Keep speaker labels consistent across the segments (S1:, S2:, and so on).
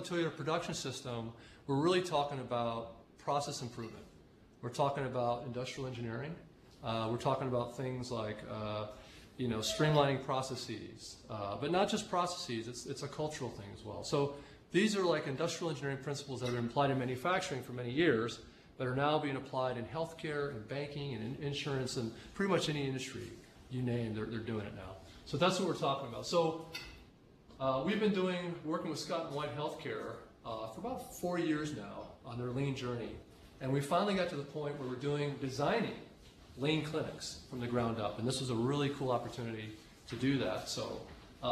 S1: Toyota Production System, we're really talking about process improvement. We're talking about industrial engineering. We're talking about things like streamlining processes, but not just processes. It's a cultural thing as well. So these are like industrial engineering principles that have been applied in manufacturing for many years, but are now being applied in healthcare and banking and in insurance and pretty much any industry you name, they're doing it now. So that's what we're talking about. So we've been working with Scott & White Healthcare for about 4 years now on their lean journey. And we finally got to the point where we're designing lean clinics from the ground up. And this was a really cool opportunity to do that. So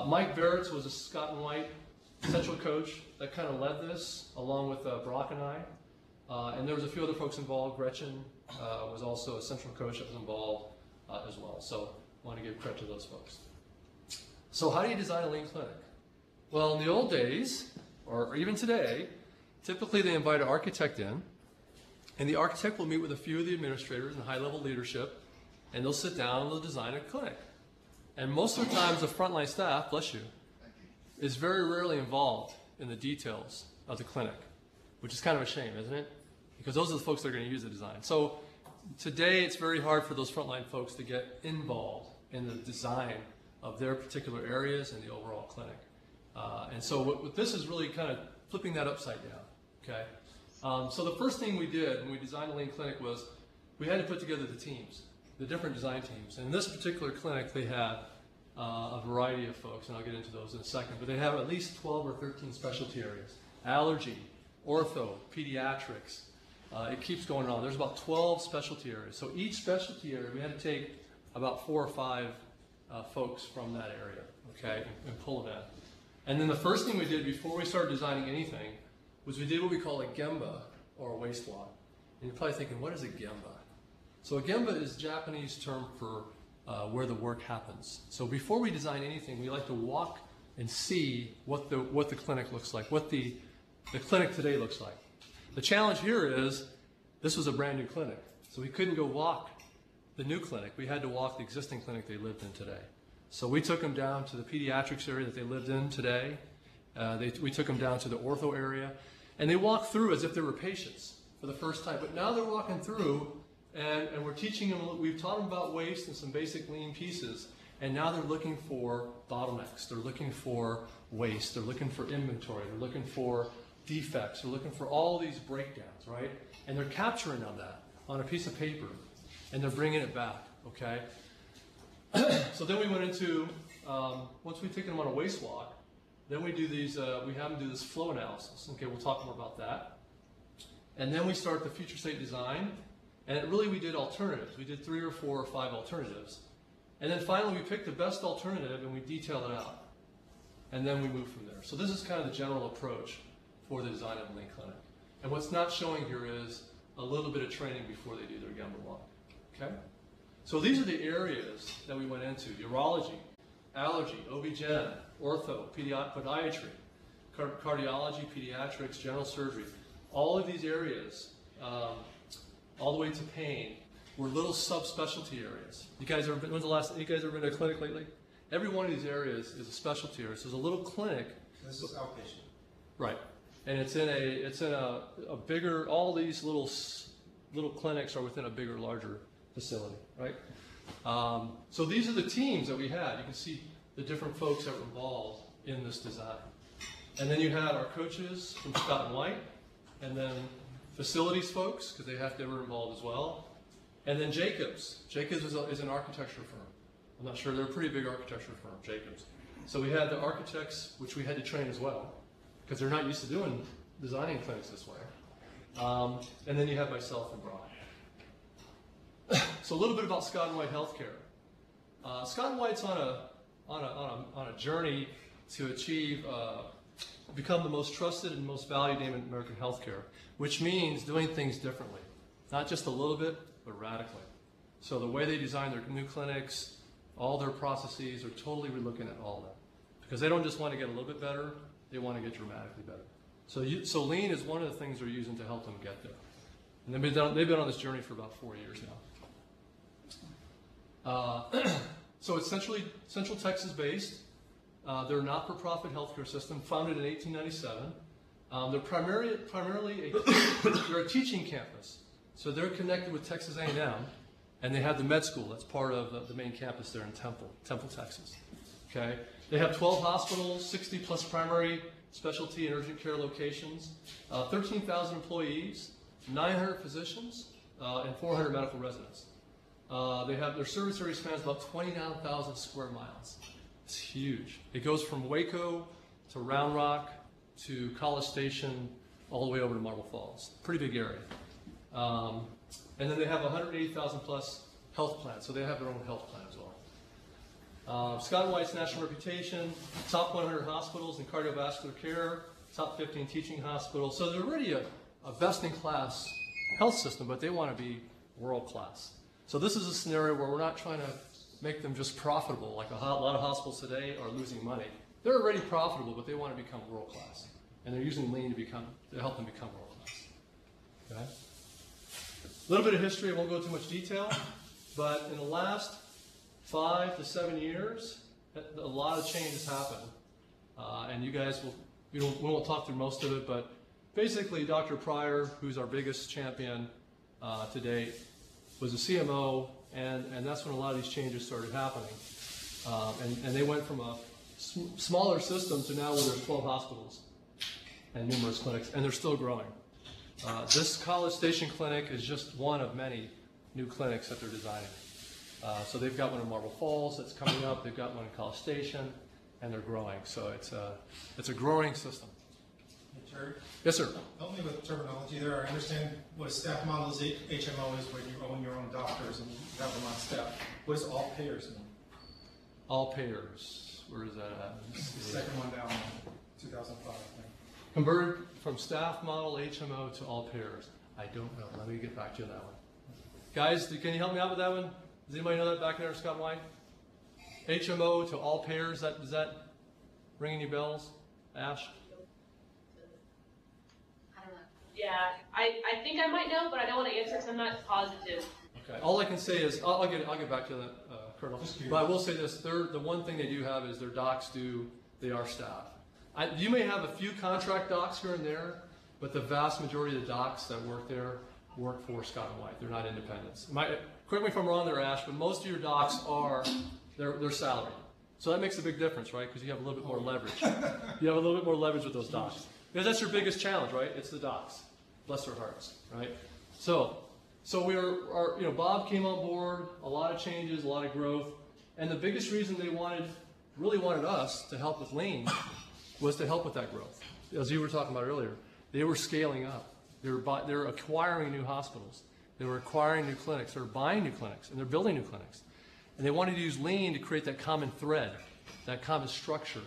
S1: Mike Barretts was a Scott & White central coach that kind of led this, along with Brock and I. And there was a few other folks involved. Gretchen was also a central coach that was involved as well. So I want to give credit to those folks. So how do you design a lean clinic? Well, in the old days, or even today, typically they invite an architect in, and the architect will meet with a few of the administrators and high-level leadership, and they'll sit down and they'll design a clinic. And most of the times the frontline staff, bless you, is very rarely involved in the details of the clinic, which is kind of a shame, isn't it? Because those are the folks that are going to use the design. So today it's very hard for those frontline folks to get involved in the design of their particular areas and the overall clinic. And so what this is really kind of flipping that upside down, okay? So the first thing we did when we designed a lean clinic was we had to put together the teams, the different design teams. And in this particular clinic, they had a variety of folks, and I'll get into those in a second, but they have at least 12 or 13 specialty areas. Allergy, ortho, pediatrics, it keeps going on. There's about 12 specialty areas. So each specialty area, we had to take about 4 or 5 folks from that area, okay, and pull them in. And then the first thing we did before we started designing anything was we did what we call a gemba, or a waste walk. And you're probably thinking, what is a gemba? So a gemba is a Japanese term for where the work happens. So before we design anything, we like to walk and see what the clinic looks like, what the clinic today looks like. The challenge here is this was a brand new clinic, so we couldn't go walk the new clinic. We had to walk the existing clinic they lived in today. So we took them down to the pediatrics area that they lived in today. We took them down to the ortho area, and they walked through as if they were patients for the first time. But now they're walking through, and we're teaching them, we've taught them about waste and some basic lean pieces, and now they're looking for bottlenecks. They're looking for waste. They're looking for inventory. They're looking for defects. They're looking for all these breakdowns, right? And they're capturing on that on a piece of paper, and they're bringing it back, okay? So then we went into, once we've taken them on a waste walk, then we do these, we have them do this flow analysis. Okay, we'll talk more about that. And then we start the future state design, and really we did alternatives. We did 3 or 4 or 5 alternatives. And then finally we picked the best alternative and we detailed it out. And then we moved from there. So this is kind of the general approach for the design of a lean clinic. And what's not showing here is a little bit of training before they do their gemba walk, okay? So these are the areas that we went into: urology, allergy, OB-GYN, ortho, podiatry, cardiology, pediatrics, general surgery. All of these areas, all the way to pain, were little subspecialty areas. You guys ever been, when's the last, you guys ever been to a clinic lately? Every one of these areas is a specialty area. So there's a little clinic.
S2: This is outpatient. Right.
S1: And it's in a bigger, all these little clinics are within a bigger, larger facility, right? So these are the teams that we had. You can see the different folks that were involved in this design. And then you had our coaches from Scott & White, and then facilities folks, because they were involved as well. And then Jacobs. Jacobs is an architecture firm. I'm not sure, they're a pretty big architecture firm, Jacobs. So we had the architects, which we had to train as well, because they're not used to designing clinics this way. And then you have myself and Brock. So a little bit about Scott & White Healthcare. Scott & White's on a journey to achieve, become the most trusted and most valued name in American healthcare, which means doing things differently. Not just a little bit, but radically. So the way they design their new clinics, all their processes are totally relooking at all that. Because they don't just want to get a little bit better, they want to get dramatically better. So lean is one of the things they're using to help them get there. And they've been on this journey for about 4 years now. So it's Central Texas based. They're a not-for-profit healthcare system founded in 1897. They're primarily they're a teaching campus, so they're connected with Texas A&M, and they have the med school. That's part of the main campus there in Temple, Texas. Okay, they have 12 hospitals, 60 plus primary specialty and urgent care locations, 13,000 employees, 900 physicians, and 400 medical residents. Their service area spans about 29,000 square miles. It's huge. It goes from Waco to Round Rock to College Station, all the way over to Marble Falls. Pretty big area. And then they have 180,000 plus health plans, so they have their own health plan as well. Scott & White's national reputation, top 100 hospitals in cardiovascular care, top 15 teaching hospitals. So they're already a best-in-class health system, but they want to be world-class. So this is a scenario where we're not trying to make them just profitable, like a lot of hospitals today are losing money. They're already profitable, but they want to become world-class. And they're using lean to help them become world-class. Okay? A little bit of history, I won't go into much detail, but in the last 5 to 7 years, a lot of change has happened. And you guys we won't talk through most of it, but basically Dr. Pryor, who's our biggest champion to date, was a CMO, and that's when a lot of these changes started happening. And they went from a smaller system to now where there's 12 hospitals and numerous clinics, and they're still growing. This College Station clinic is just one of many new clinics that they're designing. So they've got one in Marble Falls that's coming up. They've got one in College Station, and they're growing. So it's a growing system.
S2: Hey, Terry?
S1: Yes, sir.
S2: Help me with terminology there. I understand what a staff model is. HMO is where you own your own doctors and you have them on staff. What does all payers mean?
S1: All payers. Where is that at?
S2: The second one down, 2005.
S1: Converted from staff model HMO to all payers. I don't know. Let me get back to you on that one. Guys, can you help me out with that one? Does anybody know that back there, Scott White? HMO to all payers. Does that ring any bells? Ash?
S3: I don't know. Yeah, I think I might know, but I don't want to answer because I'm not positive.
S1: Okay. All I can say is I'll get back to that, Colonel. But I will say this: the one thing they do have is their docs they are staff. You may have a few contract docs here and there, but the vast majority of the docs that work there work for Scott & White. They're not independents. Correct me if I'm wrong there, Ash, but most of your docs they're salaried. So that makes a big difference, right? Because you have a little bit more leverage. You have a little bit more leverage with those docs. Because that's your biggest challenge, right? It's the docs. Bless their hearts, right? So Bob came on board, a lot of changes, a lot of growth, and the biggest reason they really wanted us to help with lean was to help with that growth. As you were talking about earlier, they were scaling up. They were acquiring new hospitals. They were acquiring new clinics. They were buying new clinics, and they're building new clinics. And they wanted to use lean to create that common thread, that common structure,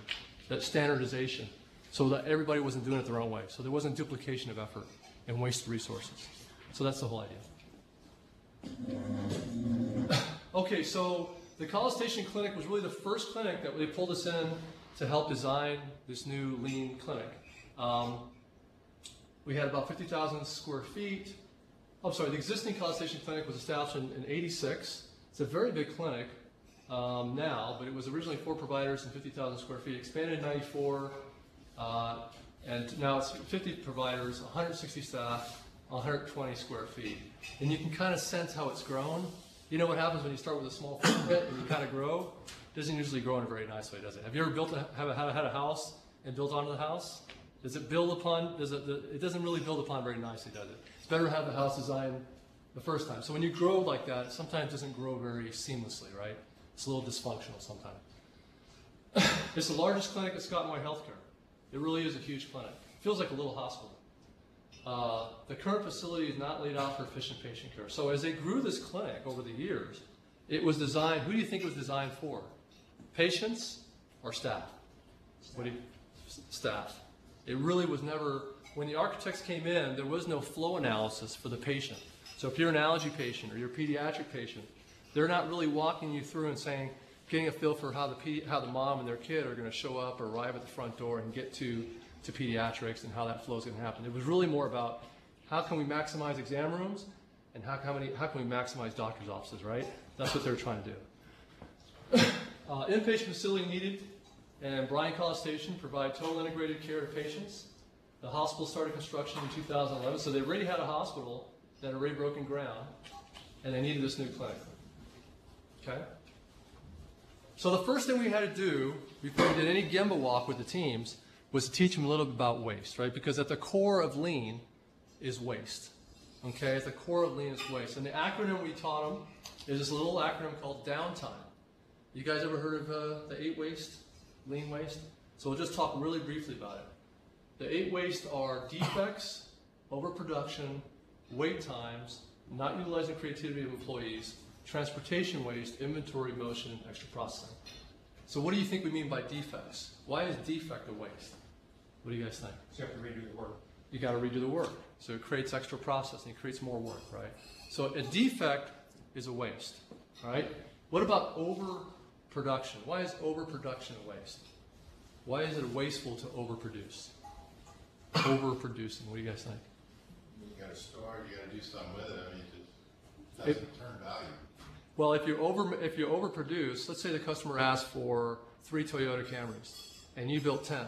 S1: that standardization, so that everybody wasn't doing it their own way. So there wasn't duplication of effort and wasted resources. So that's the whole idea. Okay, so the College Station Clinic was really the first clinic that they pulled us in to help design this new lean clinic. We had about 50,000 square feet. The existing College Station Clinic was established in '86. It's a very big clinic now, but it was originally 4 providers and 50,000 square feet. Expanded in '94, and now it's 50 providers, 160 staff, 120 square feet. And you can kind of sense how it's grown. You know what happens when you start with a small footprint and you kind of grow? It doesn't usually grow in a very nice way, does it? Have you ever had a house and built onto the house? Does it build upon? It doesn't really build upon very nicely, does it? It's better to have the house designed the first time. So when you grow like that, it sometimes doesn't grow very seamlessly, right? It's a little dysfunctional sometimes. It's the largest clinic at Scott & White Healthcare. It really is a huge clinic. It feels like a little hospital. The current facility is not laid out for efficient patient care. So as they grew this clinic over the years, it was designed, who do you think it was designed for? Patients or staff? Staff. It really was never, when the architects came in, there was no flow analysis for the patient. So if you're an allergy patient or you're a pediatric patient, they're not really walking you through and saying, getting a feel for how the mom and their kid are going to show up or arrive at the front door and get to pediatrics and how that flow is going to happen. It was really more about how can we maximize exam rooms and how can we maximize doctor's offices, right? That's what they're trying to do. Inpatient facility needed, and Bryan College Station provide total integrated care to patients. The hospital started construction in 2011, so they already had a hospital that had already broken ground, and they needed this new clinic. Okay? So the first thing we had to do before we did any Gemba walk with the teams was to teach them a little bit about waste, right? Because at the core of lean is waste. Okay, at the core of lean is waste. And the acronym we taught them is this little acronym called downtime. You guys ever heard of the 8 waste, lean waste? So we'll just talk really briefly about it. The 8 waste are defects, overproduction, wait times, not utilizing creativity of employees, transportation waste, inventory motion, and extra processing. So what do you think we mean by defects? Why is defect a waste? What do you guys think?
S2: So you have to redo the work.
S1: You got to redo the work. So it creates extra processing, it creates more work, right? So a defect is a waste, right? What about overproduction? Why is overproduction a waste? Why is it wasteful to overproduce? Overproducing, what do you guys think?
S4: You got to store it, you got to do something with it. I mean, it just doesn't turn value.
S1: Well, if you overproduce, let's say the customer asked for 3 Toyota Camrys, and you built 10.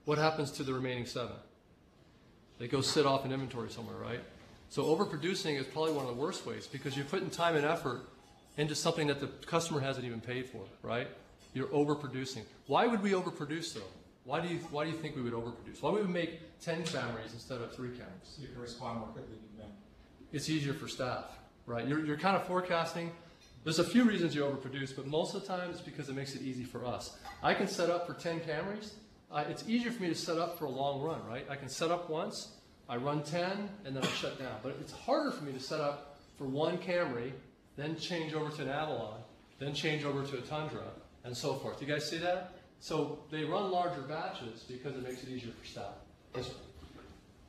S1: What happens to the remaining 7? They go sit off in inventory somewhere, right? So overproducing is probably one of the worst ways because you're putting time and effort into something that the customer hasn't even paid for, right? You're overproducing. Why would we overproduce though? Why do you think we would overproduce? Why would we make 10 Camrys instead of 3 Camrys?
S2: So you can respond more quickly to them.
S1: It's easier for staff, right? You're kind of forecasting. There's a few reasons you overproduce, but most of the time it's because it makes it easy for us. I can set up for 10 Camrys. It's easier for me to set up for a long run, right? I can set up once, I run 10, and then I shut down. But it's harder for me to set up for 1 Camry, then change over to an Avalon, then change over to a Tundra, and so forth. You guys see that? So they run larger batches because it makes it easier for staff. Yes, sir.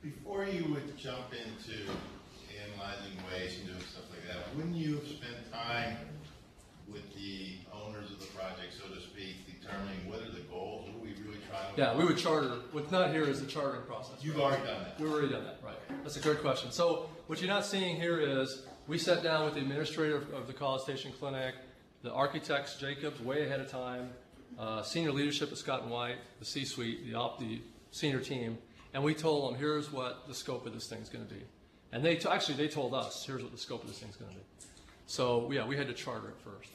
S4: Before you would jump into analyzing waste and doing stuff like that, wouldn't you have spent time with the owners of the project, so to speak, determining what are the goals, what are we really trying to
S1: Yeah, we would charter. What's not here is the chartering process.
S4: You've already done that.
S1: We've already done that, right. That's a good question. So what you're not seeing here is we sat down with the administrator of the College Station Clinic, the architects, Jacobs, way ahead of time, senior leadership at Scott and White, the C-suite, the senior team, and we told them, here's what the scope of this thing's going to be. And they told us, here's what the scope of this thing's going to be. So yeah, we had to charter it first.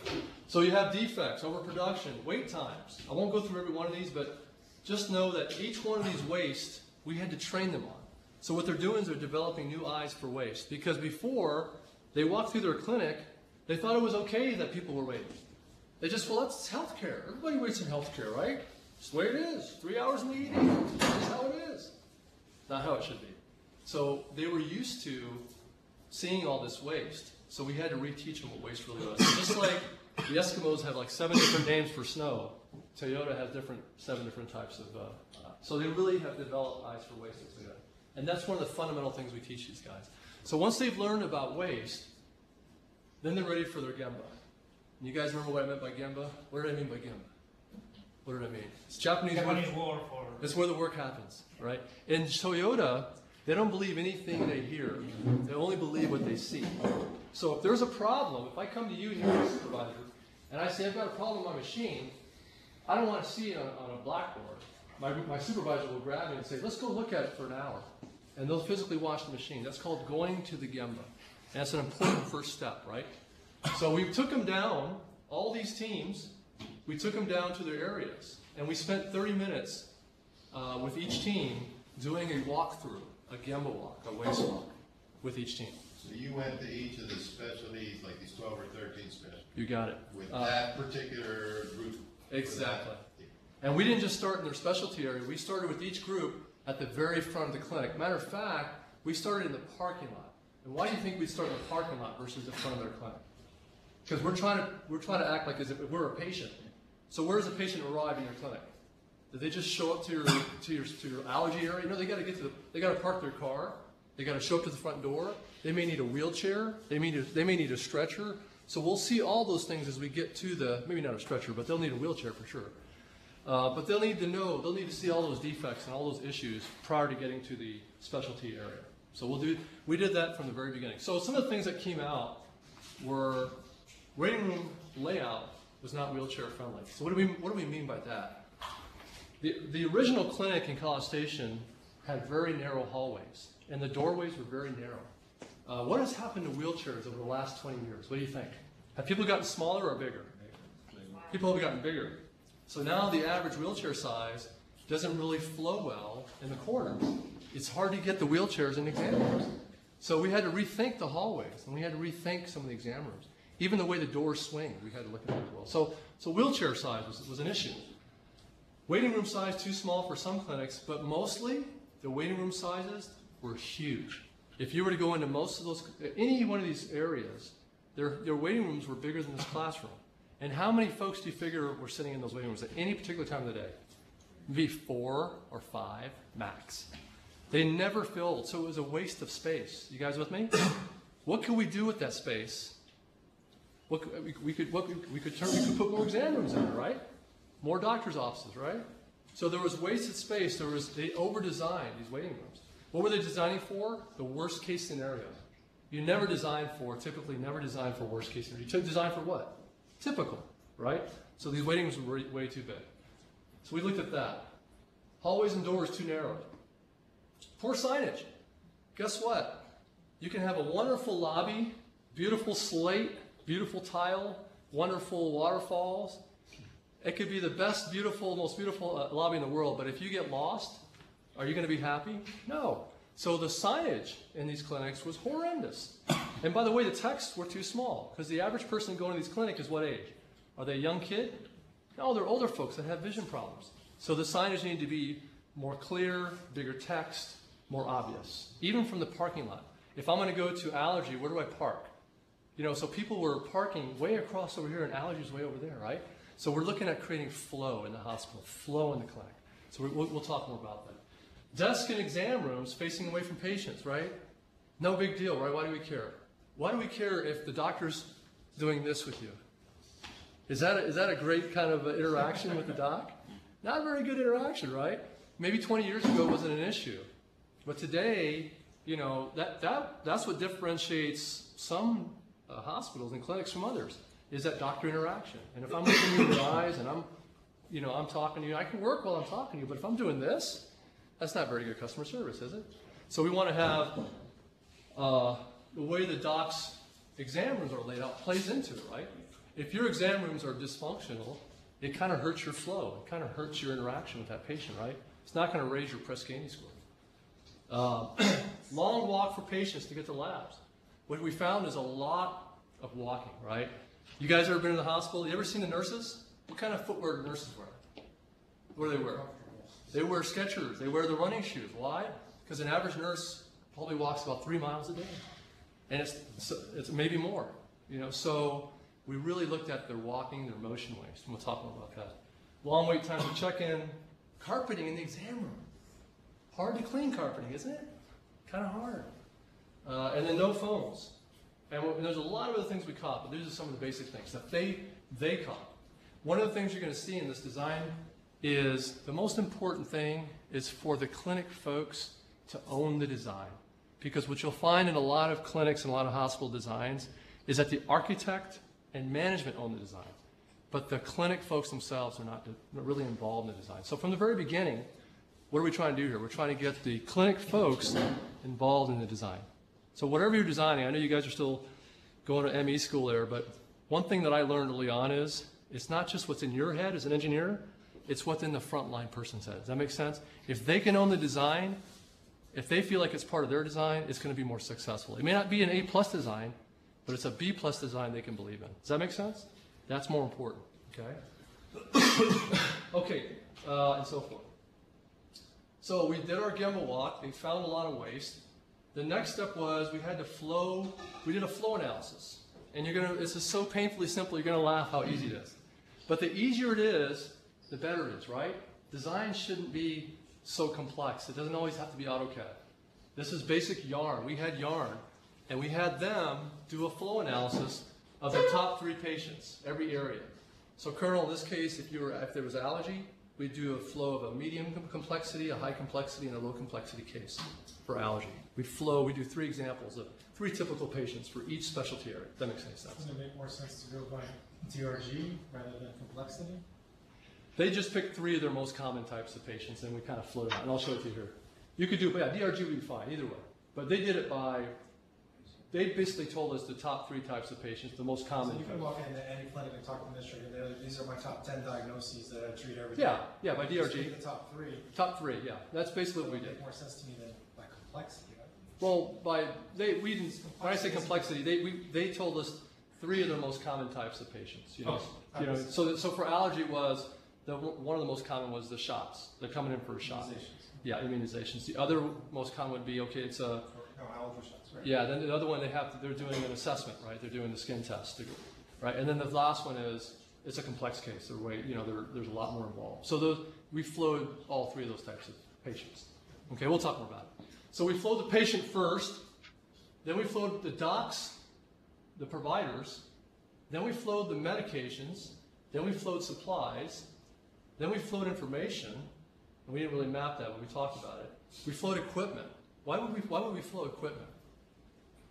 S1: So you have defects, overproduction, wait times. I won't go through every one of these, but just know that each one of these wastes, we had to train them on. So what they're doing is they're developing new eyes for waste. Because before they walked through their clinic, they thought it was okay that people were waiting. They just, well, that's healthcare. Everybody waits in healthcare, right? It's the way it is. 3 hours in the evening. That's how it is. Not how it should be. So they were used to seeing all this waste. So we had to reteach them what waste really was. Just like the Eskimos have like 7 different names for snow, Toyota has 7 different types of, so they really have developed eyes for waste at Toyota. And that's one of the fundamental things we teach these guys. So once they've learned about waste, then they're ready for their Gemba. And you guys remember what I meant by Gemba? What did I mean by Gemba? What did I mean? It's Japanese
S2: war for...
S1: It's where the work happens, right? In Toyota, they don't believe anything they hear. They only believe what they see. So if there's a problem, if I come to you here as a supervisor, and I say, I've got a problem on my machine, I don't want to see it on a blackboard. My supervisor will grab me and say, let's go look at it for an hour. And they'll physically watch the machine. That's called going to the Gemba. And that's an important first step, right? So we took them down, all these teams, we took them down to their areas. And we spent 30 minutes with each team doing a walkthrough, a Gemba walk, a waste walk, with each team.
S4: So you went to each of the specialties, like these 12 or 13 specialties,
S1: You got it.
S4: with that particular group.
S1: Exactly. And we didn't just start in their specialty area. We started with each group at the very front of the clinic. Matter of fact, we started in the parking lot. And why do you think we start in the parking lot versus the front of their clinic? Because we're trying to act like as if we're a patient. So where does a patient arrive in your clinic? Did they just show up to your allergy area? No, they got to park their car. They got to show up to the front door. They may need a wheelchair. They may need a stretcher. So we'll see all those things as we get to maybe not a stretcher, but they'll need a wheelchair for sure. But they'll need to see all those defects and all those issues prior to getting to the specialty area. So we did that from the very beginning. So some of the things that came out were waiting room layout was not wheelchair friendly. So what do we mean by that? The original clinic in College Station had very narrow hallways, and the doorways were very narrow. What has happened to wheelchairs over the last 20 years? What do you think? Have people gotten smaller or bigger? People have gotten bigger. So now the average wheelchair size doesn't really flow well in the corners. It's hard to get the wheelchairs in exam rooms. So we had to rethink the hallways, and we had to rethink some of the exam rooms. Even the way the doors swing, we had to look at that as well. So wheelchair size was an issue. Waiting room size too small for some clinics, but mostly the waiting room sizes were huge. If you were to go into most of those, any one of these areas, their waiting rooms were bigger than this classroom. And how many folks do you figure were sitting in those waiting rooms at any particular time of the day? Maybe 4 or 5 max. They never filled, so it was a waste of space. You guys with me? What could we do with that space? We could put more exam rooms in there, right? More doctors' offices, right? So there was wasted space. They over-designed these waiting rooms. What were they designing for? The worst case scenario. You typically never design for worst case scenario. You design for what? Typical, right? So these waiting rooms were way too big. So we looked at that. Hallways and doors too narrow. Poor signage. Guess what? You can have a wonderful lobby, beautiful slate, beautiful tile, wonderful waterfalls. It could be the best, beautiful, most beautiful lobby in the world, but if you get lost, are you going to be happy? No. So the signage in these clinics was horrendous. And by the way, the texts were too small, because the average person going to these clinics is what age? Are they a young kid? No, they're older folks that have vision problems. So the signage needed to be more clear, bigger text, more obvious, even from the parking lot. If I'm going to go to allergy, where do I park? You know, so people were parking way across over here and allergies way over there, right? So we're looking at creating flow in the hospital, flow in the clinic. So we'll talk more about that. Desk and exam rooms facing away from patients, right? No big deal, right? Why do we care? Why do we care if the doctor's doing this with you? Is that a great kind of interaction with the doc? Not a very good interaction, right? Maybe 20 years ago it wasn't an issue. But today, you know, that's what differentiates some hospitals and clinics from others, is that doctor interaction. And if I'm looking you in the eyes and I'm talking to you, I can work while I'm talking to you, but if I'm doing this, that's not very good customer service, is it? So we want to have the way the doc's exam rooms are laid out plays into it, right? If your exam rooms are dysfunctional, it kind of hurts your flow. It kind of hurts your interaction with that patient, right? It's not going to raise your Press-Ganey score. Long walk for patients to get to labs. What we found is a lot of walking, right? You guys ever been to the hospital? You ever seen the nurses? What kind of footwear do nurses wear? What do they wear? They wear Skechers. They wear the running shoes. Why? Because an average nurse probably walks about 3 miles a day. And it's maybe more. You know, so we really looked at their walking, their motion waste, and we'll talk more about that. Long wait time to check in. Carpeting in the exam room. Hard to clean carpeting, isn't it? Kind of hard. And then no phones. And there's a lot of other things we caught, but these are some of the basic things that they caught. One of the things you're going to see in this design is the most important thing is for the clinic folks to own the design. Because what you'll find in a lot of clinics and a lot of hospital designs is that the architect and management own the design. But the clinic folks themselves are not really involved in the design. So from the very beginning, what are we trying to do here? We're trying to get the clinic folks involved in the design. So whatever you're designing, I know you guys are still going to ME school there, but one thing that I learned early on is it's not just what's in your head as an engineer, it's what's in the frontline person's head. Does that make sense? If they can own the design, if they feel like it's part of their design, it's going to be more successful. It may not be an A+ design, but it's a B+ design they can believe in. Does that make sense? That's more important, okay? Okay, and so forth. So we did our gimbal walk. We found a lot of waste. The next step was we did a flow analysis. And this is so painfully simple, you're going to laugh how easy it is. But the easier it is, the better it is, right? Design shouldn't be so complex. It doesn't always have to be AutoCAD. This is basic yarn. We had yarn, and we had them do a flow analysis of the top 3 patients, every area. So Colonel, in this case, if there was allergy, we'd do a flow of a medium complexity, a high complexity, and a low complexity case for allergy. We do 3 examples of 3 typical patients for each specialty area. That makes any sense.
S2: Doesn't it make more sense to go by DRG rather than complexity?
S1: They just picked 3 of their most common types of patients, and we kind of flowed them out. And I'll show it to you here. You could do, yeah, DRG would be fine, either way. But they did it by, they basically told us the top 3 types of patients, the most
S2: So
S1: common.
S2: you can walk into any clinic and talk to the administrator, these are my top 10 diagnoses that I treat every day.
S1: Yeah, by
S2: Just
S1: DRG.
S2: pick the top 3.
S1: Top 3, yeah. That's basically what we
S2: It would
S1: did.
S2: make more sense to me than by complexity.
S1: Well, we didn't, when I say complexity, they told us 3 of the most common types of patients. So for allergy was, one of the most common was the shots. They're coming in for a shot.
S2: Immunizations.
S1: Yeah, immunizations. The other most common would be, okay, it's a,
S2: No, allergy shots, right?
S1: yeah, then the other one they're doing an assessment, right? They're doing the skin test, right? And then the last one is, it's a complex case. There's a lot more involved. So we flowed all 3 of those types of patients. Okay, we'll talk more about it. So we flowed the patient first, then we flowed the docs, the providers, then we flowed the medications, then we flowed supplies, then we flowed information, and we didn't really map that when we talked about it. We flowed equipment. Why would we flow equipment?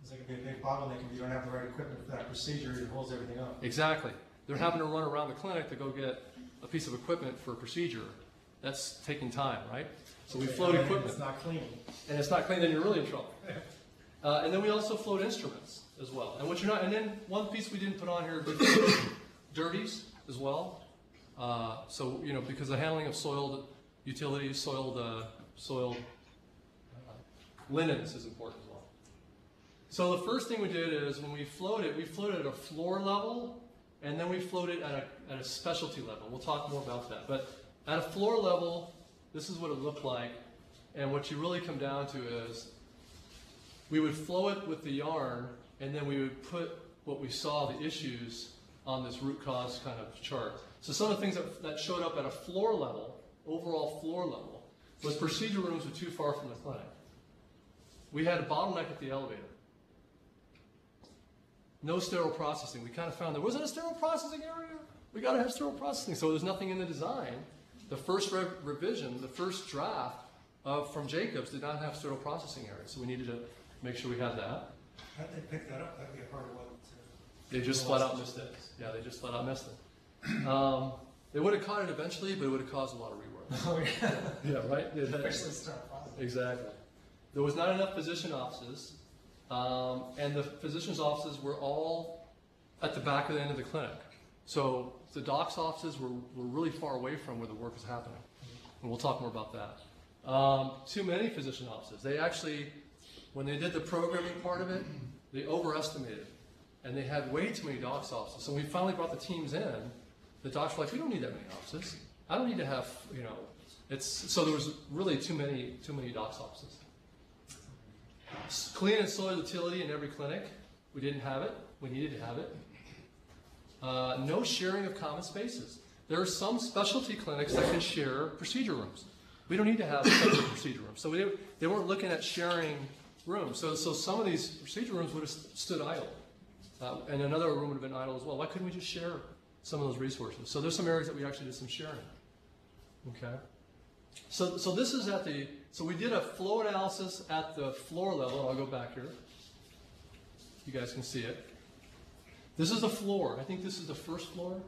S2: It's like a big bottleneck if you don't have the right equipment for that procedure, it holds everything up.
S1: Exactly. They're having to run around the clinic to go get a piece of equipment for a procedure. That's taking time, right? So we flowed
S2: And
S1: equipment.
S2: It's not clean.
S1: And it's not clean, then you're really in trouble. And then we also flowed instruments as well. And then one piece we didn't put on here, but dirties as well. Because the handling of soiled utilities, soiled linens is important as well. So the first thing we did is when we flowed it at a floor level, and then we flowed it at a specialty level. We'll talk more about that. But at a floor level, this is what it looked like. And what you really come down to is we would flow it with the yarn, and then we would put what we saw, the issues, on this root cause kind of chart. So some of the things that showed up at a floor level, overall floor level, was procedure rooms were too far from the clinic. We had a bottleneck at the elevator. No sterile processing. We kind of found there wasn't a sterile processing area. We got to have sterile processing. So there's nothing in the design. The first revision, the first draft from Jacobs did not have sterile processing area. So we needed to make sure we had that.
S2: How did they pick that up? That'd be a part of what.
S1: They just flat out missed it. Yeah, they just flat out missed it. They would have caught it eventually, but it would have caused a lot of rework.
S2: Oh, yeah.
S1: Yeah, right?
S2: Especially start processing.
S1: Exactly. There was not enough physician offices, and the physician's offices were all at the back of the end of the clinic. So the doc's offices were really far away from where the work was happening. And we'll talk more about that. Too many physician offices. They actually, when they did the programming part of it, they overestimated. And they had way too many doc's offices. So when we finally brought the teams in, the docs were like, we don't need that many offices. I don't need to have, so there was really too many doc's offices. Clean and soil utility in every clinic. We didn't have it. We needed to have it. No sharing of common spaces. There are some specialty clinics that can share procedure rooms. We don't need to have separate procedure rooms. So they weren't looking at sharing rooms. So some of these procedure rooms would have stood idle. And another room would have been idle as well. Why couldn't we just share some of those resources? So there's some areas that we actually did some sharing. Okay. So this is so we did a flow analysis at the floor level. I'll go back here. You guys can see it. This is the floor. I think this is the first floor.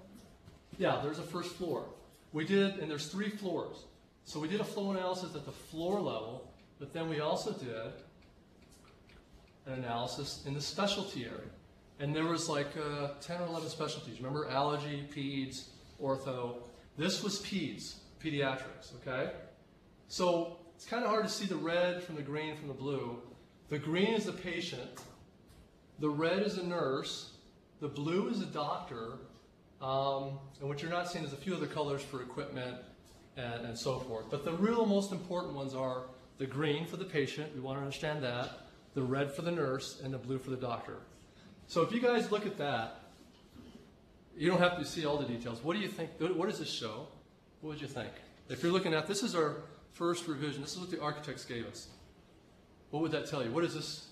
S1: Yeah, there's a first floor. And there's 3 floors. So we did a flow analysis at the floor level, but then we also did an analysis in the specialty area. And there was like 10 or 11 specialties. Remember allergy, peds, ortho. This was pediatrics, okay? So it's kind of hard to see the red from the green from the blue. The green is the patient. The red is a nurse. The blue is a doctor. And what you're not seeing is a few other colors for equipment and so forth. But the real most important ones are the green for the patient. We want to understand that. The red for the nurse and the blue for the doctor. So if you guys look at that, you don't have to see all the details. What do you think? What does this show? What would you think? If you're looking at, this is our first revision. This is what the architects gave us. What would that tell you? What is this,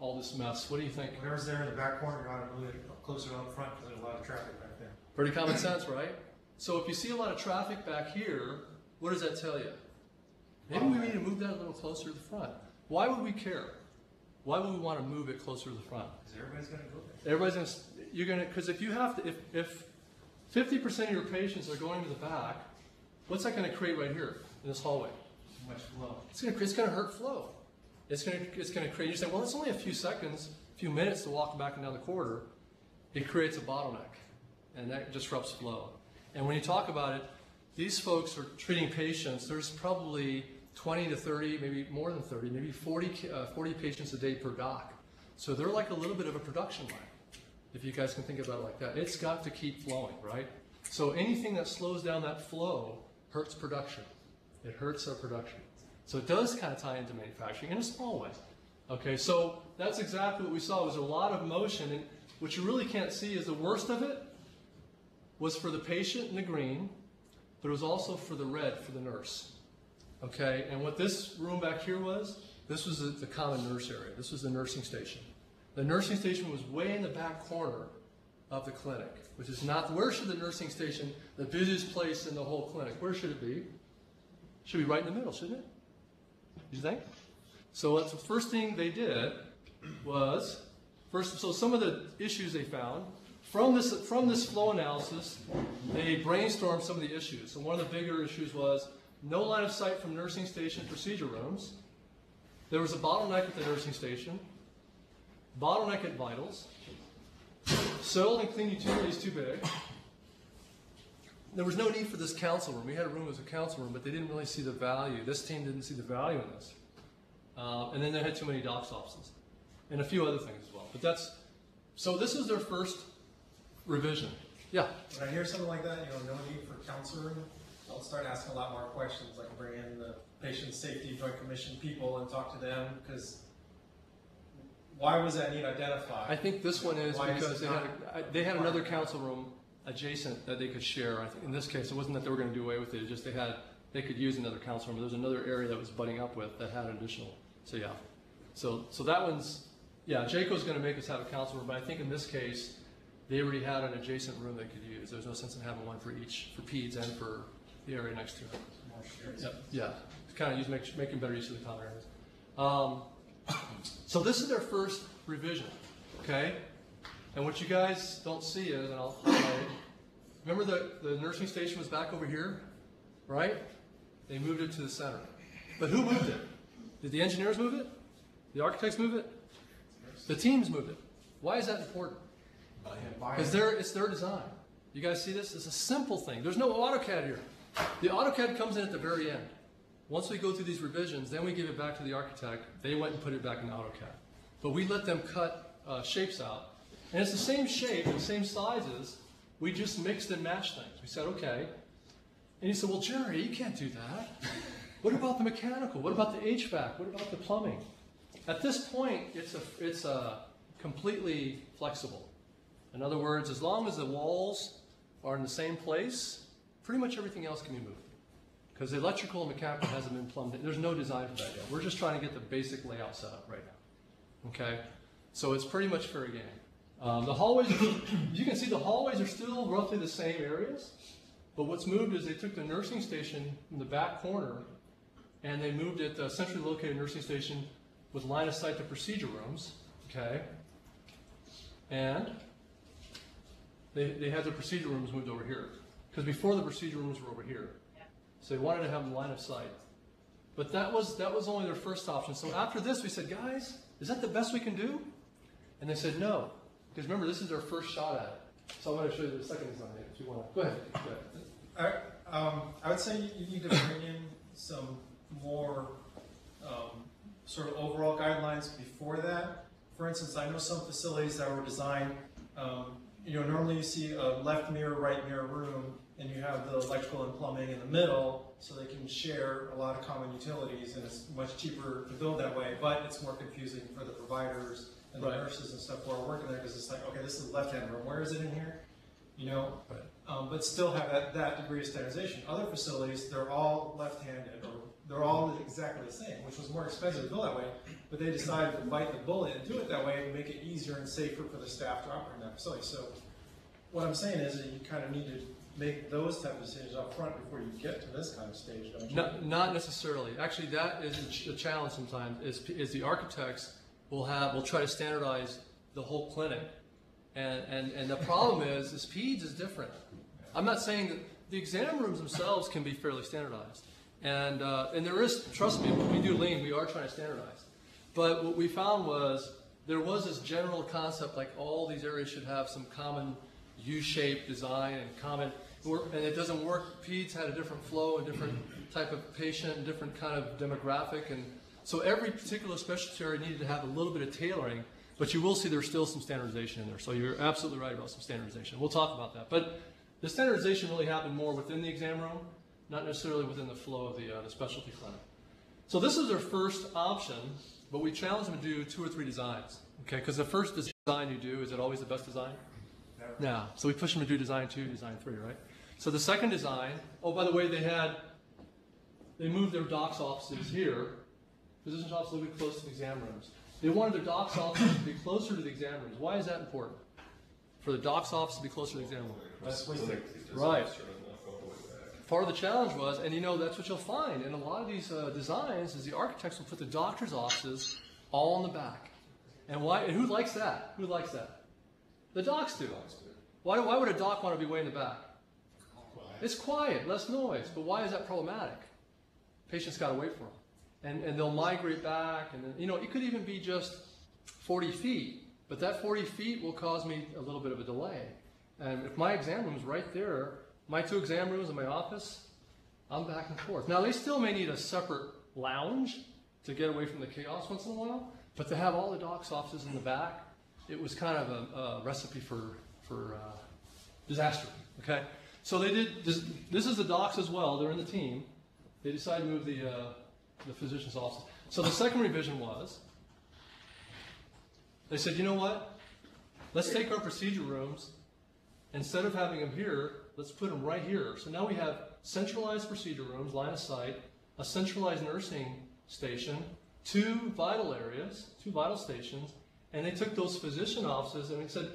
S1: all this mess? What do you think?
S2: Whatever's there in the back corner, you want to move it closer to the front because there's a lot of traffic back there.
S1: Pretty common sense, right? So if you see a lot of traffic back here, what does that tell you? Maybe we need to move that a little closer to the front. Why would we care? Why would we want to move it closer to the front?
S2: Because everybody's going to go there.
S1: Everybody's going to, because if you have to, if 50% of your patients are going to the back, what's that going to create right here in this hallway?
S2: much flow.
S1: It's gonna hurt flow. It's gonna create, you say, well, it's only a few seconds, a few minutes to walk back and down the corridor. It creates a bottleneck, and that disrupts flow. And when you talk about it, these folks are treating patients. There's probably 20 to 30, maybe more than 30, maybe 40 patients a day per doc. So they're like a little bit of a production line, if you guys can think about it like that. It's got to keep flowing, right? So anything that slows down that flow hurts production. It hurts our production. So it does kind of tie into manufacturing in a small way. Okay, so that's exactly what we saw. It was a lot of motion, and what you really can't see is the worst of it was for the patient in the green, but it was also for the red, for the nurse. Okay, and what this room back here was, this was the common nurse area. This was the nursing station. The nursing station was way in the back corner of the clinic, which is not, where should the nursing station, the busiest place in the whole clinic, where should it be? Should be right in the middle, shouldn't it? You think? So that's the first thing they did was, so some of the issues they found, from this flow analysis, they brainstormed some of the issues. So one of the bigger issues was no line of sight from nursing station procedure rooms. There was a bottleneck at the nursing station, bottleneck at vitals, soiled and clean utilities too big. There was no need for this council room. We had a room as a council room, but they didn't really see the value. This team didn't see the value in this. And then they had too many doc's offices and a few other things as well. But so this is their first revision. Yeah.
S2: When I hear something like that, no need for council room, I'll start asking a lot more questions, like bring in the Patient Safety Joint Commission people and talk to them, because why was that need identified?
S1: I think this one is
S2: Why is
S1: because
S2: it
S1: they had another council room adjacent that they could share. I think in this case, it wasn't that they were going to do away with it. It just they could use another council room. There was another area that was butting up with that had additional. So yeah, so that one's, yeah, Jayco's going to make us have a council room, but I think in this case, they already had an adjacent room they could use. There's no sense in having one for each, for peds and for the area next to it.
S2: More shared
S1: Yeah, yeah. Kind of making better use of the common areas. So this is their first revision, okay? And what you guys don't see is, and I'll highlight it. Remember the nursing station was back over here, right? They moved it to the center. But who moved it? Did the engineers move it? The architects move it? The teams moved it. Why is that important? Because it's their design. You guys see this? It's a simple thing. There's no AutoCAD here. The AutoCAD comes in at the very end. Once we go through these revisions, then we give it back to the architect. They went and put it back in AutoCAD. But we let them cut shapes out. And it's the same shape and same sizes. We just mixed and matched things. We said, okay. And he said, well, Jerry, you can't do that. What about the mechanical? What about the HVAC? What about the plumbing? At this point, it's completely flexible. In other words, as long as the walls are in the same place, pretty much everything else can be moved. Because the electrical and mechanical hasn't been plumbed in. There's no design for that yet. We're just trying to get the basic layout set up right now. Okay? So it's pretty much fair game. The hallways, you can see the hallways are still roughly the same areas, but what's moved is they took the nursing station in the back corner and they moved it, centrally located nursing station with line of sight to procedure rooms, okay? And they had the procedure rooms moved over here. Because before the procedure rooms were over here. So they wanted to have line of sight. But that was only their first option. So after this we said, guys, is that the best we can do? And they said no. Because remember, this is their first shot at it. So I'm going to show you the second design if you want to. Go ahead.
S2: I would say you need to bring in some more sort of overall guidelines before that. For instance, I know some facilities that were designed, normally you see a left mirror, right mirror room, and you have the electrical and plumbing in the middle, so they can share a lot of common utilities, and it's much cheaper to build that way, but it's more confusing for the providers and the nurses and stuff who are working there, because it's like, okay, this is the left-hand room, where is it in here? But still have that degree of standardization. Other facilities, they're all left-handed, or they're all exactly the same, which was more expensive to build that way, but they decided to bite the bullet and do it that way and make it easier and safer for the staff to operate in that facility. So what I'm saying is that you kind of need to make those type of decisions up front before you get to this kind of stage, don't you?
S1: Not necessarily. Actually, that is a challenge sometimes, is the architects will try to standardize the whole clinic. And the problem is PEDS is different. I'm not saying that the exam rooms themselves can be fairly standardized. And there is, trust me, when we do lean, we are trying to standardize. But what we found was there was this general concept like all these areas should have some common U-shaped design and common, and it doesn't work. PEDS had a different flow, a different type of patient, different kind of demographic, and so every particular specialty area needed to have a little bit of tailoring, but you will see there's still some standardization in there. So you're absolutely right about some standardization. We'll talk about that. But the standardization really happened more within the exam room, not necessarily within the flow of the specialty clinic. So this is their first option, but we challenge them to do 2 or 3 designs, okay? Because the first design you do, is it always the best design? No. So we push them to do design 2, design 3, right? So the second design, oh, by the way, they moved their docs offices here. Physician's office a little bit close to the exam rooms. They wanted their docs offices to be closer to the exam rooms. Why is that important? For the docs office to be closer to the exam room. Right. Part of the challenge was, and you know, that's what you'll find in a lot of these designs, is the architects will put the doctor's offices all in the back. And why? And who likes that? Who likes that? The docs do. Why would a doc want to be way in the back? It's quiet, less noise. But why is that problematic? Patients got to wait for them. And they'll migrate back. And then, you know, it could even be just 40 feet. But that 40 feet will cause me a little bit of a delay. And if my exam room is right there, my 2 exam rooms in my office, I'm back and forth. Now, they still may need a separate lounge to get away from the chaos once in a while. But to have all the docs' offices in the back, it was kind of a recipe for disaster. Okay? So they did, this is the docs as well, they're in the team. They decided to move the physician's office. So the second revision was, they said, you know what? Let's take our procedure rooms, instead of having them here, let's put them right here. So now we have centralized procedure rooms, line of sight, a centralized nursing station, 2 vital areas, 2 vital stations, and they took those physician offices and they said,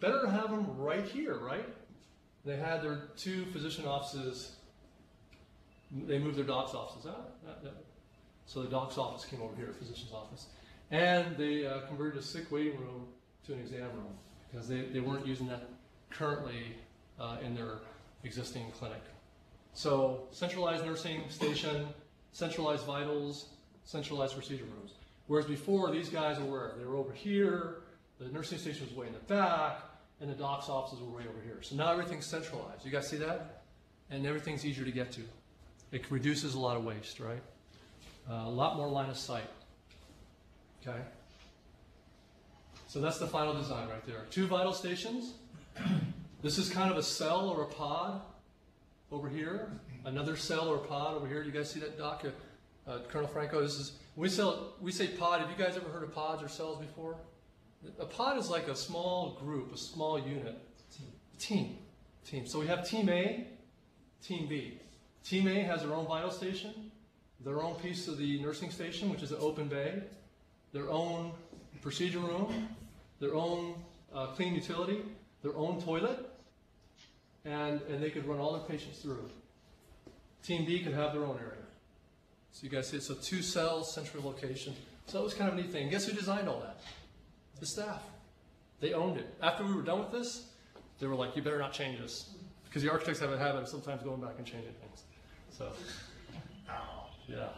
S1: better have them right here, right? They had their 2 physician offices, they moved their doc's offices out. So the doc's office came over here, physician's office. And they converted a sick waiting room to an exam room because they weren't using that currently in their existing clinic. So centralized nursing station, centralized vitals, centralized procedure rooms. Whereas before, these guys were where? They were over here, the nursing station was way in the back, and the doc's offices were way over here. So now everything's centralized. You guys see that? And everything's easier to get to. It reduces a lot of waste, right? A lot more line of sight. Okay? So that's the final design right there. 2 vital stations. This is kind of a cell or a pod over here. Another cell or pod over here. You guys see that, Doc? Colonel Franco, this is, we say pod. Have you guys ever heard of pods or cells before? A pod is like a small group, a small unit. Team. So we have Team A, Team B. Team A has their own vital station, their own piece of the nursing station, which is an open bay, their own procedure room, their own clean utility, their own toilet, and they could run all their patients through. Team B could have their own area. So you guys see it, so 2 cells, central location. So that was kind of a neat thing. Guess who designed all that? The staff. They owned it. After we were done with this, they were like, you better not change this. Because the architects have a habit of sometimes going back and changing things. So, yeah.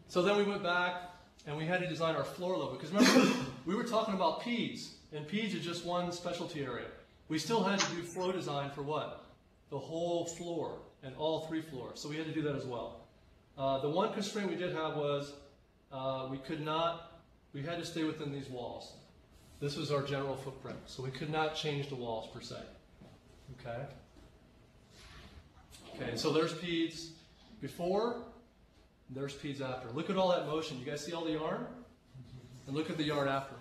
S1: So then we went back and we had to design our floor level. Because remember, we were talking about PEDS, and PEDS is just one specialty area. We still had to do flow design for what? The whole floor and all 3 floors. So we had to do that as well. The one constraint we did have was we had to stay within these walls. This was our general footprint, so we could not change the walls per se. Okay? Okay, so there's PEDS before, there's PEDS after. Look at all that motion. You guys see all the yarn? And look at the yarn after.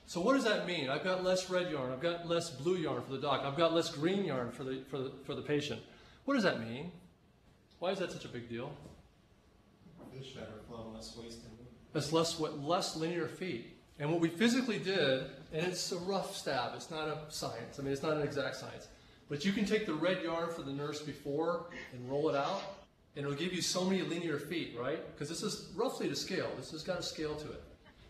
S1: So what does that mean? I've got less red yarn, I've got less blue yarn for the doc, I've got less green yarn for the patient. What does that mean? Why is that such a big deal?
S2: Better flow, less waste.
S1: It's less linear feet. And what we physically did, and it's a rough stab, it's not a science, I mean, it's not an exact science, but you can take the red yarn for the nurse before and roll it out, and it'll give you so many linear feet, right? Because this is roughly to scale. This has got a scale to it.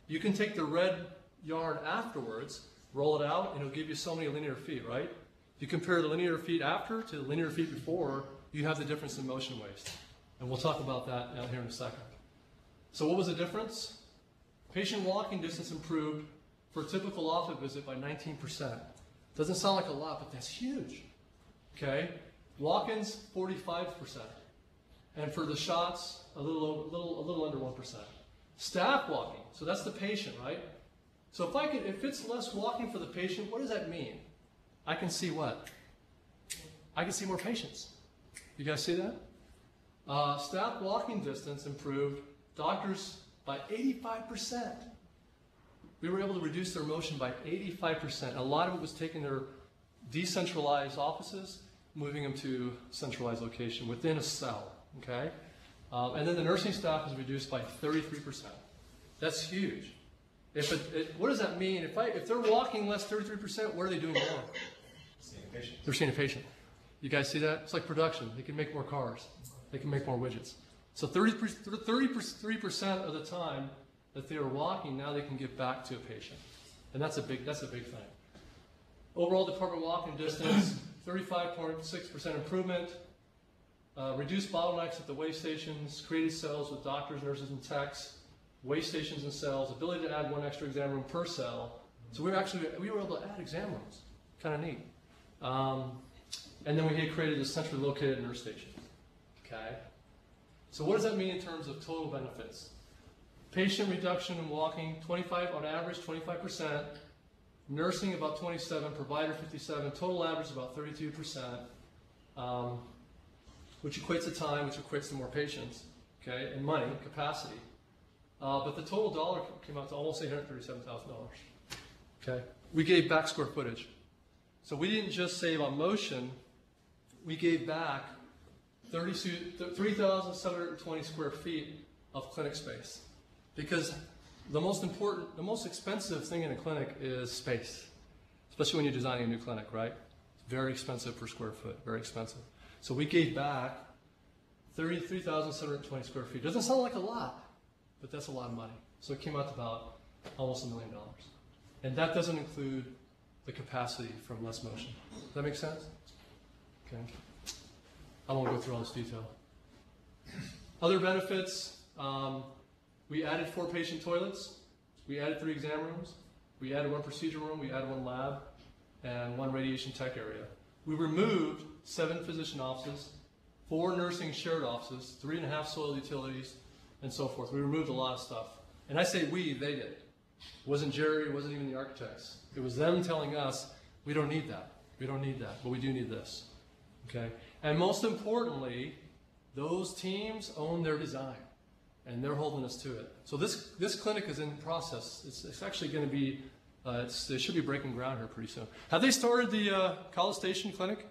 S1: You can take the red yarn afterwards, roll it out, and it'll give you so many linear feet, right? If you compare the linear feet after to the linear feet before, you have the difference in motion waste. And we'll talk about that here in a second. So what was the difference? Patient walking distance improved for a typical office visit by 19%. Doesn't sound like a lot, but that's huge. Okay? Walk-ins, 45%. And for the shots, a little under 1%. Staff walking, so that's the patient, right? So if it's less walking for the patient, what does that mean? I can see what? I can see more patients. You guys see that? Staff walking distance improved. Doctors by 85%. We were able to reduce their motion by 85%. A lot of it was taking their decentralized offices, moving them to centralized location within a cell. Okay, and then the nursing staff was reduced by 33%. That's huge. What does that mean? If they're walking less 33%, what are they doing more?
S2: Seeing a patient.
S1: They're seeing a patient. You guys see that? It's like production. They can make more cars. They can make more widgets. So 33% of the time that they are walking, now they can get back to a patient, and that's a big thing. Overall department walking distance, 35.6% improvement. Reduced bottlenecks at the weigh stations, created cells with doctors, nurses, and techs, weigh stations and cells, ability to add 1 extra exam room per cell. So we were able to add exam rooms. Kind of neat. And then we had created a centrally located nurse station. Okay. So what does that mean in terms of total benefits? Patient reduction in walking, 25 on average, 25%. Nursing about 27, provider 57, total average about 32%. Which equates to time, which equates to more patients, okay, and money, capacity. But the total dollar came out to almost $837,000. Okay, we gave back square footage. So we didn't just save on motion, we gave back 3,720 square feet of clinic space. Because the most expensive thing in a clinic is space, especially when you're designing a new clinic, right? It's very expensive per square foot, very expensive. So we gave back 33,720 square feet. Doesn't sound like a lot, but that's a lot of money. So it came out to about almost $1 million. And that doesn't include the capacity from less motion. Does that make sense? Okay. I won't go through all this detail. Other benefits, we added 4 patient toilets. We added 3 exam rooms. We added 1 procedure room. We added 1 lab and 1 radiation tech area. We removed 7 physician offices, 4 nursing shared offices, 3.5 soil utilities, and so forth. We removed a lot of stuff. And I say we, they did. It wasn't Jerry, it wasn't even the architects. It was them telling us, we don't need that. We don't need that, but we do need this. Okay? And most importantly, those teams own their design, and they're holding us to it. So this clinic is in process. It's actually going to be, they should be breaking ground here pretty soon. Have they started the College Station clinic?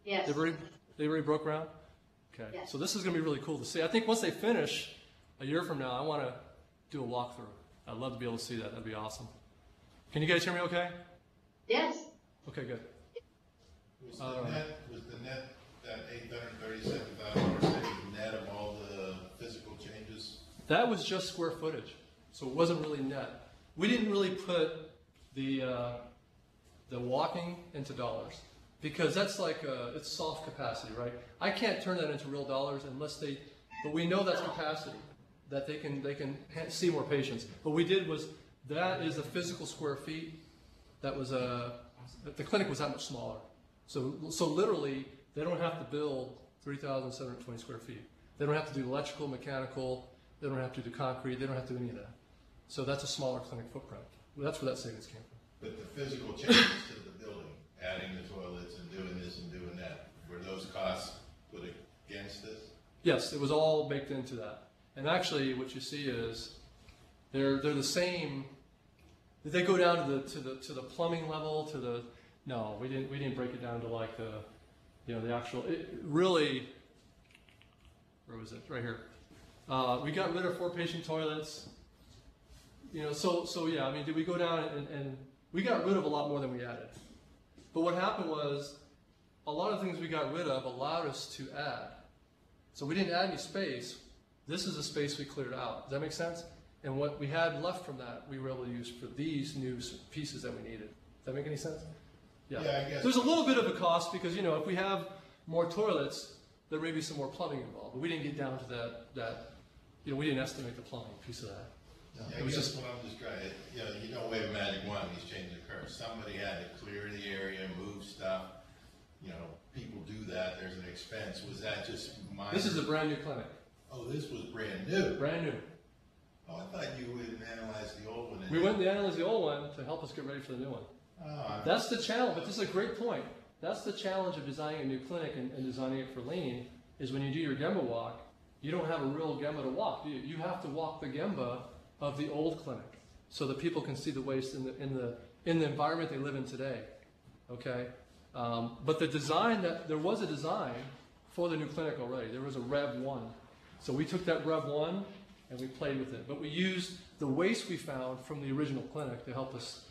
S5: Yes.
S1: They already broke ground? Okay.
S5: Yes.
S1: So this is going to be really cool to see. I think once they finish, a year from now, I want to do a walkthrough. I'd love to be able to see that. That'd be awesome. Can you guys hear me okay?
S5: Yes.
S1: Okay, good.
S4: Was the net that $837,000 savings net of all the physical changes?
S1: That was just square footage, so it wasn't really net. We didn't really put the walking into dollars because that's like it's soft capacity, right? I can't turn that into real dollars unless but we know that's capacity, that they can see more patients. What we did was that is the physical square feet. That was the clinic was that much smaller, so literally they don't have to build 3,720 square feet. They don't have to do electrical, mechanical. They don't have to do concrete. They don't have to do any of that. So that's a smaller clinic footprint. That's where that savings came from.
S4: But the physical changes to the building, adding the toilets and doing this and doing that, were those costs put against this?
S1: Yes, it was all baked into that. And actually, what you see is they're the same. Did they go down to the plumbing level? No, we didn't break it down to like the actual. Really, where was it? Right here. We got rid of 4 patient toilets. So yeah, I mean, did we go down and we got rid of a lot more than we added. But what happened was a lot of things we got rid of allowed us to add. So we didn't add any space. This is the space we cleared out. Does that make sense? And what we had left from that, we were able to use for these new pieces that we needed. Does that make any sense?
S4: Yeah, I guess.
S1: There's a little bit of a cost because, if we have more toilets, there may be some more plumbing involved, but we didn't get down to that, we didn't estimate the plumbing piece of that. No,
S4: Yeah,
S1: it was
S4: I guess
S1: just,
S4: what I'm just trying to, you don't wave a magic wand, these changes occur. Somebody had to clear the area, move stuff, people do that, there's an expense. Was that just minor?
S1: this is a brand new clinic,
S4: Oh, this was brand new.
S1: brand new.
S4: Oh, I thought you would analyze the old one.
S1: We went and analyzed the old one to help us get ready for the new one.
S4: Oh,
S1: That's the challenge, but this is a great point. That's the challenge of designing a new clinic and designing it for lean, is when you do your Gemba walk, you don't have a real Gemba to walk, do you? You have to walk the Gemba of the old clinic so that people can see the waste in the environment they live in today, okay? But the design, there was a design for the new clinic already. There was a Rev 1. So we took that Rev 1 and we played with it. But we used the waste we found from the original clinic to help us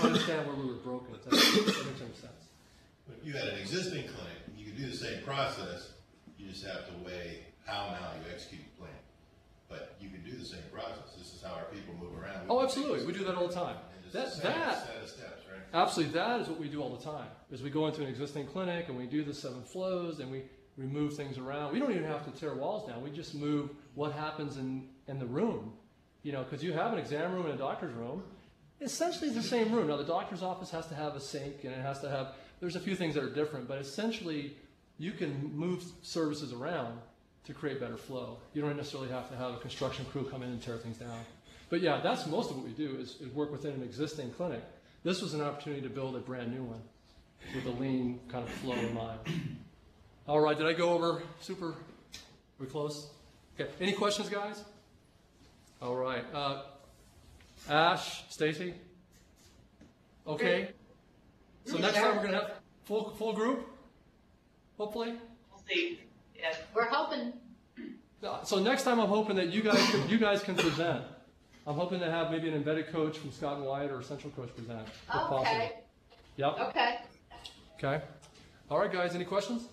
S1: understand where we were broken. That makes any sense.
S4: but you had an existing clinic, you could do the same process, you just have to weigh how and how you execute the plan. But you can do the same process, this is how our people move around.
S1: Oh, absolutely. We do that all the time.
S4: And it's the same set of steps, right?
S1: Absolutely, that is what we do all the time. Is we go into an existing clinic and we do the 7 flows and we move things around. We don't even have to tear walls down. We just move what happens in the room. Because you have an exam room and a doctor's room. Essentially it's the same room. Now the doctor's office has to have a sink and it has to have, there's a few things that are different, but essentially you can move services around to create better flow. You don't necessarily have to have a construction crew come in and tear things down. But yeah, that's most of what we do is work within an existing clinic. This was an opportunity to build a brand new one with a lean kind of flow in mind. All right, did I go over super? Are we close? Okay, any questions, guys? All right, Ash, Stacy? Okay. So next time we're gonna have full group, hopefully?
S3: We'll see. Yeah.
S5: We're hoping.
S1: So next time I'm hoping that you guys can present. I'm hoping to have maybe an embedded coach from Scott and Wyatt or a central coach present, if possible.
S5: Okay.
S1: Yep.
S5: Okay.
S1: Okay. All right, guys. Any questions?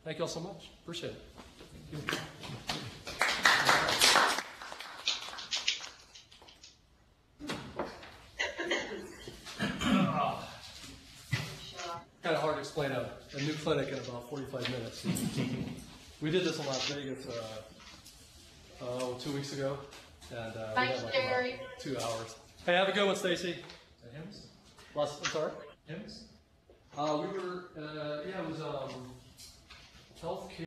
S1: Thank you all so much. Appreciate it. Kind of hard to explain a new clinic in about 45 minutes. We did this in Las Vegas 2 weeks ago, and we
S5: Thanks,
S1: had like
S5: Jerry.
S1: about 2 hours. Hey, have a good one, Stacy.
S2: Hymns?
S1: I'm sorry.
S2: Hymns?
S1: We were, it was healthcare.